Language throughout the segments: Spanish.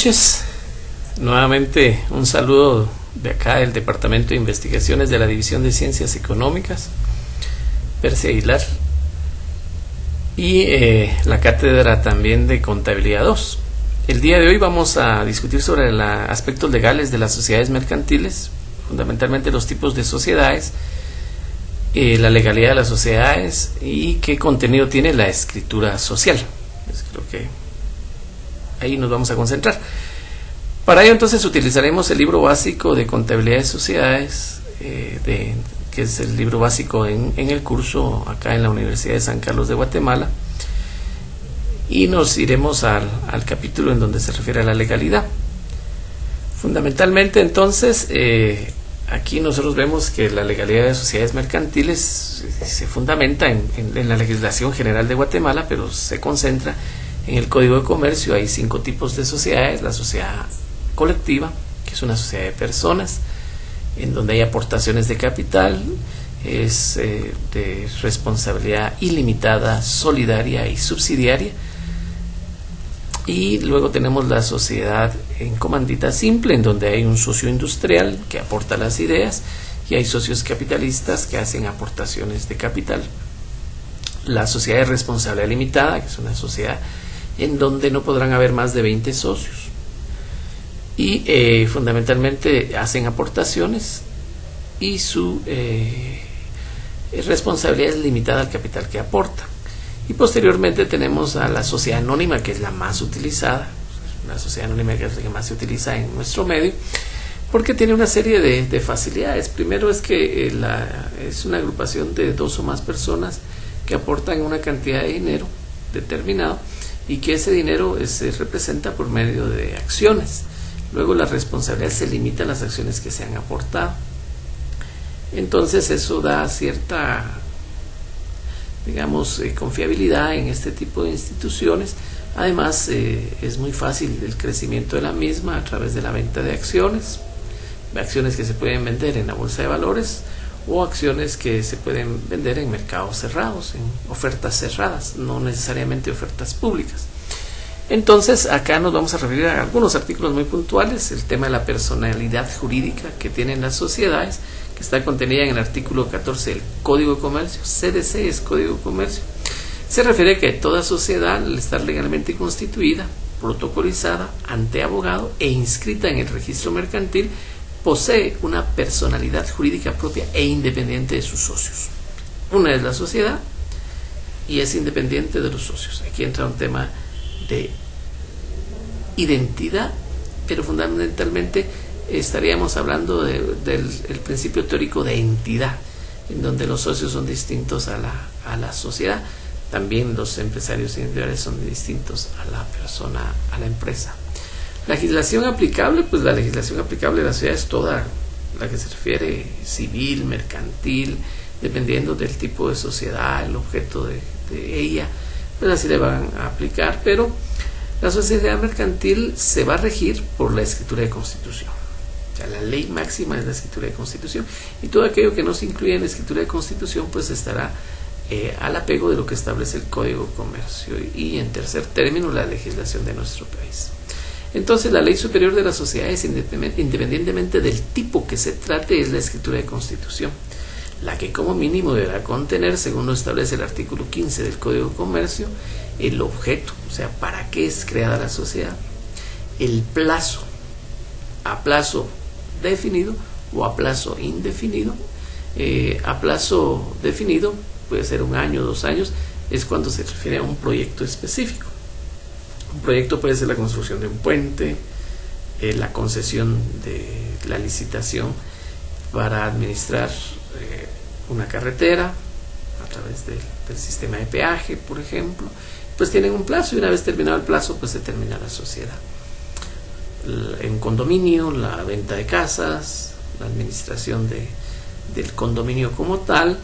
noches. Nuevamente un saludo de acá del Departamento de Investigaciones de la División de Ciencias Económicas, Percy Aguilar, y la cátedra también de Contabilidad 2. El día de hoy vamos a discutir sobre los aspectos legales de las sociedades mercantiles, fundamentalmente los tipos de sociedades, la legalidad de las sociedades y qué contenido tiene la escritura social. Pues creo que ahí nos vamos a concentrar. Para ello entonces utilizaremos el libro básico de Contabilidad de Sociedades, que es el libro básico en el curso acá en la Universidad de San Carlos de Guatemala, y nos iremos al capítulo en donde se refiere a la legalidad. Fundamentalmente entonces aquí nosotros vemos que la legalidad de sociedades mercantiles se fundamenta en la legislación general de Guatemala, pero se concentra en el Código de Comercio. Hay 5 tipos de sociedades: la sociedad colectiva, que es una sociedad de personas, en donde hay aportaciones de capital, es de responsabilidad ilimitada, solidaria y subsidiaria. Y luego tenemos la sociedad en comandita simple, en donde hay un socio industrial que aporta las ideas y hay socios capitalistas que hacen aportaciones de capital. La sociedad de responsabilidad limitada, que es una sociedad en donde no podrán haber más de 20 socios y fundamentalmente hacen aportaciones y su responsabilidad es limitada al capital que aporta. Y posteriormente tenemos a la sociedad anónima, que es la más utilizada, la sociedad anónima que es la que más se utiliza en nuestro medio, porque tiene una serie de facilidades. Primero es que es una agrupación de 2 o más personas que aportan una cantidad de dinero determinado y que ese dinero se representa por medio de acciones. Luego la responsabilidad se limita a las acciones que se han aportado. Entonces eso da cierta, digamos, confiabilidad en este tipo de instituciones. Además es muy fácil el crecimiento de la misma a través de la venta de acciones que se pueden vender en la bolsa de valores o acciones que se pueden vender en mercados cerrados, en ofertas cerradas, no necesariamente ofertas públicas. Entonces acá nos vamos a referir a algunos artículos muy puntuales: el tema de la personalidad jurídica que tienen las sociedades, que está contenida en el artículo 14 del Código de Comercio. CDC es Código de Comercio. Se refiere a que toda sociedad, al estar legalmente constituida, protocolizada ante abogado e inscrita en el registro mercantil, posee una personalidad jurídica propia e independiente de sus socios. Una es la sociedad y es independiente de los socios. Aquí entra un tema de identidad, pero fundamentalmente estaríamos hablando del principio teórico de entidad, en donde los socios son distintos a la sociedad. También los empresarios individuales son distintos a la persona, a la empresa. La legislación aplicable, pues la legislación aplicable de la sociedad es toda la que se refiere civil, mercantil, dependiendo del tipo de sociedad, el objeto de ella, pues así le van a aplicar. Pero la sociedad mercantil se va a regir por la escritura de constitución. O sea, la ley máxima es la escritura de constitución, y todo aquello que no se incluye en la escritura de constitución pues estará al apego de lo que establece el Código de Comercio y, en tercer término, la legislación de nuestro país. Entonces la ley superior de las sociedades, independientemente del tipo que se trate, es la escritura de constitución, la que como mínimo deberá contener, según lo establece el artículo 15 del Código de Comercio, el objeto, o sea, para qué es creada la sociedad, el plazo, a plazo definido o a plazo indefinido. A plazo definido puede ser 1 año, 2 años, es cuando se refiere a un proyecto específico. Un proyecto puede ser la construcción de un puente, la concesión de la licitación para administrar una carretera a través del sistema de peaje, por ejemplo. Pues tienen un plazo, y una vez terminado el plazo pues se termina la sociedad. En condominio, la venta de casas, la administración del condominio como tal,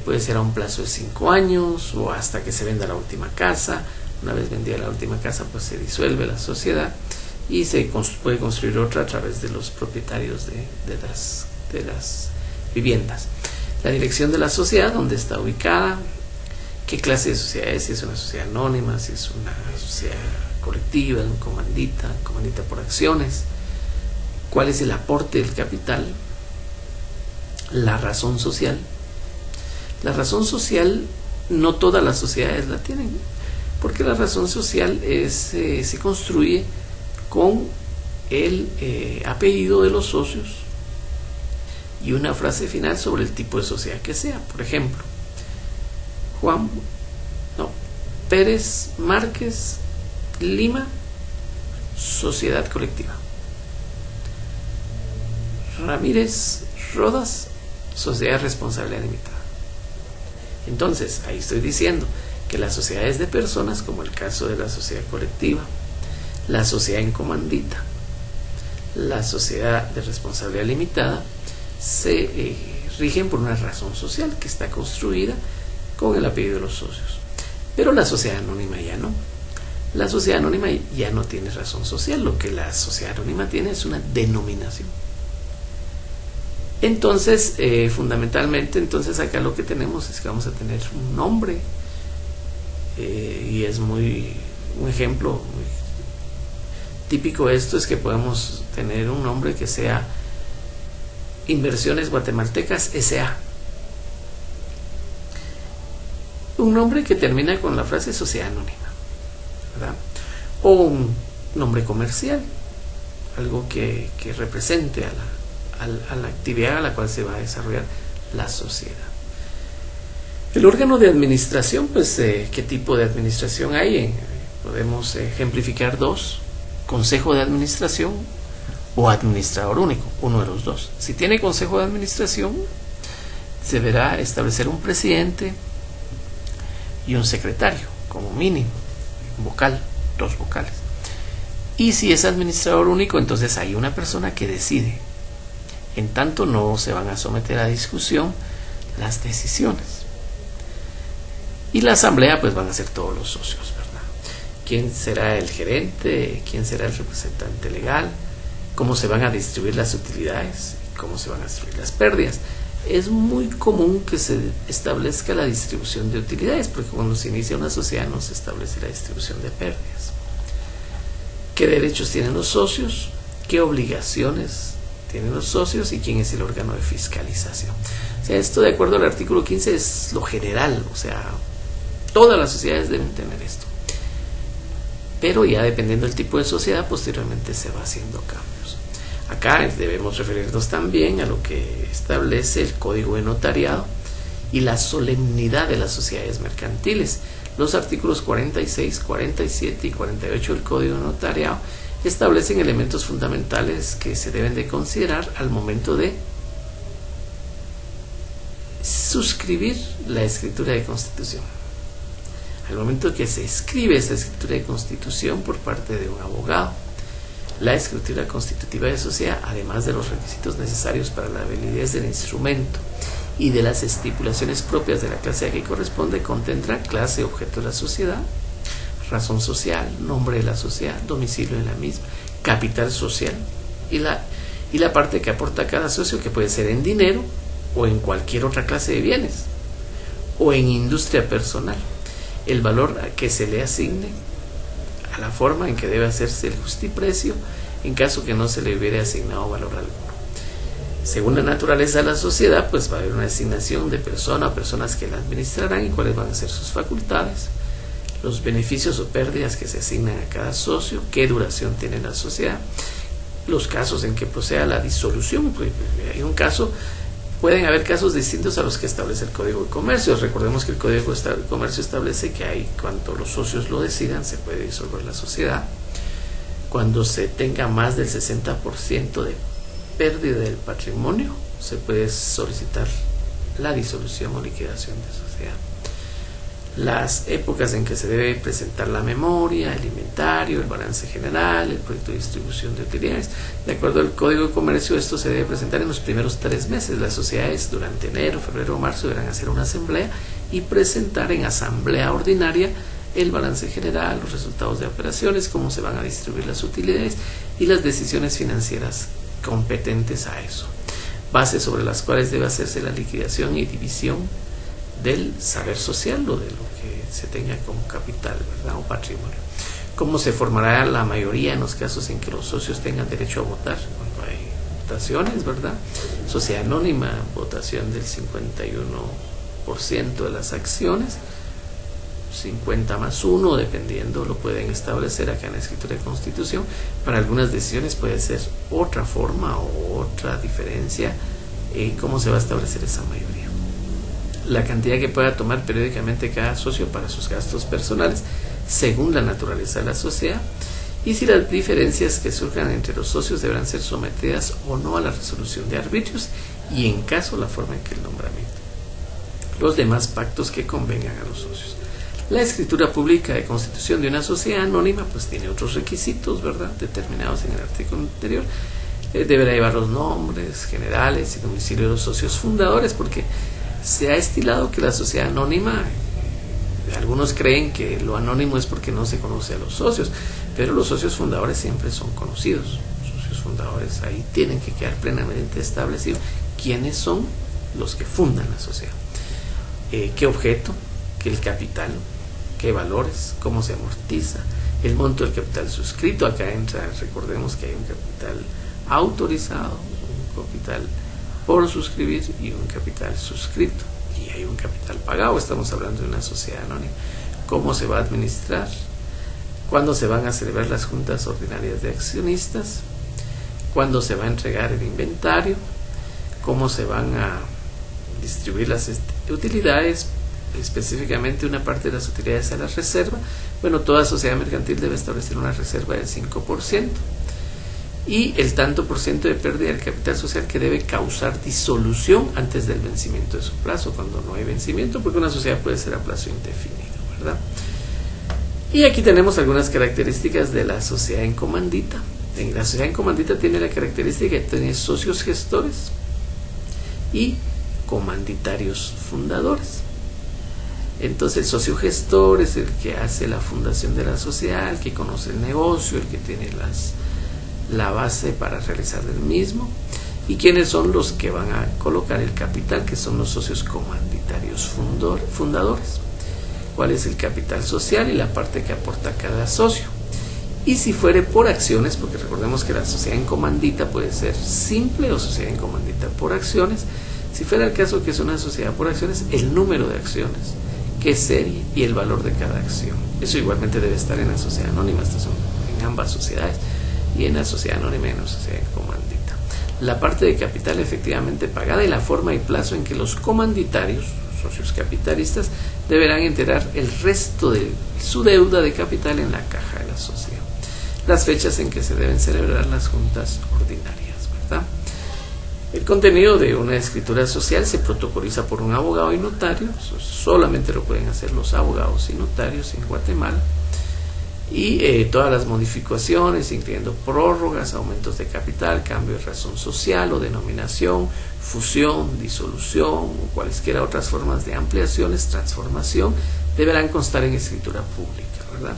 puede ser a un plazo de 5 años o hasta que se venda la última casa. Una vez vendida la última casa pues se disuelve la sociedad y se puede construir otra a través de los propietarios de las viviendas. La dirección de la sociedad, dónde está ubicada, qué clase de sociedad es, si es una sociedad anónima, si es una sociedad colectiva, en comandita por acciones. ¿Cuál es el aporte del capital? La razón social. La razón social no todas las sociedades la tienen, porque la razón social se construye con el apellido de los socios y una frase final sobre el tipo de sociedad que sea. Por ejemplo, Pérez Márquez Lima, sociedad colectiva. Ramírez Rodas, sociedad responsabilidad limitada. Entonces, ahí estoy diciendo que las sociedades de personas, como el caso de la sociedad colectiva, la sociedad en comandita, la sociedad de responsabilidad limitada, se rigen por una razón social que está construida con el apellido de los socios. Pero la sociedad anónima ya no. La sociedad anónima ya no tiene razón social. Lo que la sociedad anónima tiene es una denominación. Entonces, fundamentalmente, acá lo que tenemos es que vamos a tener un nombre, y es un ejemplo muy típico de esto es que podemos tener un nombre que sea Inversiones Guatemaltecas S.A. Un nombre que termina con la frase sociedad anónima, ¿verdad? O un nombre comercial, algo que represente a la actividad a la cual se va a desarrollar la sociedad. El órgano de administración, pues, ¿qué tipo de administración hay? Podemos ejemplificar dos: consejo de administración o administrador único, uno de los dos. Si tiene consejo de administración, se deberá establecer un presidente y un secretario, como mínimo, un vocal, dos vocales. Y si es administrador único, entonces hay una persona que decide. En tanto, no se van a someter a discusión las decisiones. Y la asamblea, pues, van a ser todos los socios, ¿verdad? ¿Quién será el gerente? ¿Quién será el representante legal? ¿Cómo se van a distribuir las utilidades? ¿Cómo se van a distribuir las pérdidas? Es muy común que se establezca la distribución de utilidades, porque cuando se inicia una sociedad no se establece la distribución de pérdidas. ¿Qué derechos tienen los socios? ¿Qué obligaciones tienen los socios? ¿Y quién es el órgano de fiscalización? O sea, esto, de acuerdo al artículo 15, es lo general. O sea, todas las sociedades deben tener esto. Pero ya dependiendo del tipo de sociedad, posteriormente se va haciendo cambios. Acá debemos referirnos también a lo que establece el Código de Notariado y la solemnidad de las sociedades mercantiles. Los artículos 46, 47 y 48 del Código de Notariado establecen elementos fundamentales que se deben de considerar al momento de suscribir la escritura de constitución. Al momento que se escribe esa escritura de constitución por parte de un abogado, la escritura constitutiva de sociedad, además de los requisitos necesarios para la validez del instrumento y de las estipulaciones propias de la clase a que corresponde, contendrá clase, objeto de la sociedad, razón social, nombre de la sociedad, domicilio de la misma, capital social y la parte que aporta cada socio, que puede ser en dinero o en cualquier otra clase de bienes o en industria personal, el valor que se le asigne, a la forma en que debe hacerse el justiprecio en caso que no se le hubiera asignado valor alguno. Según la naturaleza de la sociedad, pues va a haber una asignación de persona o personas que la administrarán y cuáles van a ser sus facultades, los beneficios o pérdidas que se asignan a cada socio, qué duración tiene la sociedad, los casos en que proceda la disolución. Pues hay un caso, pueden haber casos distintos a los que establece el Código de Comercio. Recordemos que el Código de Comercio establece que cuando los socios lo decidan, se puede disolver la sociedad. Cuando se tenga más del 60% de pérdida del patrimonio, se puede solicitar la disolución o liquidación de sociedad. Las épocas en que se debe presentar la memoria, el inventario, el balance general, el proyecto de distribución de utilidades. De acuerdo al Código de Comercio, esto se debe presentar en los primeros 3 meses. Las sociedades durante enero, febrero o marzo deberán hacer una asamblea y presentar en asamblea ordinaria el balance general, los resultados de operaciones, cómo se van a distribuir las utilidades y las decisiones financieras competentes a eso. Bases sobre las cuales debe hacerse la liquidación y división del saber social o de lo que se tenga como capital, ¿verdad?, o patrimonio. ¿Cómo se formará la mayoría en los casos en que los socios tengan derecho a votar? Cuando hay votaciones, ¿verdad? Sociedad anónima, votación del 51% de las acciones, 50 más 1, dependiendo, lo pueden establecer acá en la escritura de constitución. Para algunas decisiones puede ser otra forma o otra diferencia. ¿Cómo se va a establecer esa mayoría? La cantidad que pueda tomar periódicamente cada socio para sus gastos personales, según la naturaleza de la sociedad, y si las diferencias que surjan entre los socios deberán ser sometidas o no a la resolución de arbitrios, y en caso la forma en que el nombramiento. Los demás pactos que convengan a los socios. La escritura pública de constitución de una sociedad anónima pues tiene otros requisitos, ¿verdad?, determinados en el artículo anterior. Deberá llevar los nombres generales y domicilio de los socios fundadores, porque se ha estilado que la sociedad anónima, algunos creen que lo anónimo es porque no se conoce a los socios, pero los socios fundadores siempre son conocidos. Los socios fundadores, ahí tienen que quedar plenamente establecido quiénes son los que fundan la sociedad, qué objeto, qué el capital, qué valores, cómo se amortiza, el monto del capital suscrito. Acá entra, recordemos que hay un capital autorizado, un capital por suscribir y un capital suscrito, y hay un capital pagado. Estamos hablando de una sociedad anónima. ¿Cómo se va a administrar? ¿Cuándo se van a celebrar las juntas ordinarias de accionistas? ¿Cuándo se va a entregar el inventario? ¿Cómo se van a distribuir las utilidades? Específicamente una parte de las utilidades a la reserva. Bueno, toda sociedad mercantil debe establecer una reserva del 5% y el tanto por ciento de pérdida del capital social que debe causar disolución antes del vencimiento de su plazo, cuando no hay vencimiento, porque una sociedad puede ser a plazo indefinido, ¿verdad? Y aquí tenemos algunas características de la sociedad en comandita. La sociedad en comandita tiene la característica de tener socios gestores y comanditarios fundadores. Entonces el socio gestor es el que hace la fundación de la sociedad, el que conoce el negocio, el que tiene la base para realizar el mismo. ¿Y quiénes son los que van a colocar el capital? Que son los socios comanditarios fundadores. ¿Cuál es el capital social y la parte que aporta cada socio? Y si fuere por acciones, porque recordemos que la sociedad en comandita puede ser simple o sociedad en comandita por acciones. Si fuera el caso que es una sociedad por acciones, el número de acciones, qué serie y el valor de cada acción. Eso igualmente debe estar en la sociedad anónima. Estas son en ambas sociedades, y en la sociedad anónima y en la sociedad en comandita. La parte de capital efectivamente pagada y la forma y plazo en que los comanditarios, socios capitalistas, deberán enterar el resto de su deuda de capital en la caja de la sociedad. Las fechas en que se deben celebrar las juntas ordinarias, ¿verdad? El contenido de una escritura social se protocoliza por un abogado y notario. Solamente lo pueden hacer los abogados y notarios en Guatemala. Y todas las modificaciones, incluyendo prórrogas, aumentos de capital, cambio de razón social o denominación, fusión, disolución o cualesquiera otras formas de ampliaciones, transformación, deberán constar en escritura pública, ¿verdad?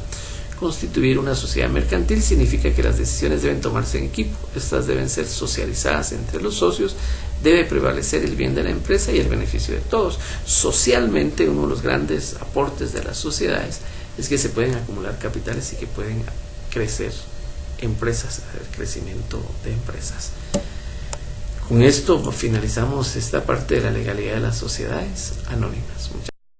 Constituir una sociedad mercantil significa que las decisiones deben tomarse en equipo. Estas deben ser socializadas entre los socios. Debe prevalecer el bien de la empresa y el beneficio de todos. Socialmente, uno de los grandes aportes de las sociedades es que se pueden acumular capitales y que pueden crecer empresas, el crecimiento de empresas. Con esto finalizamos esta parte de la legalidad de las sociedades anónimas.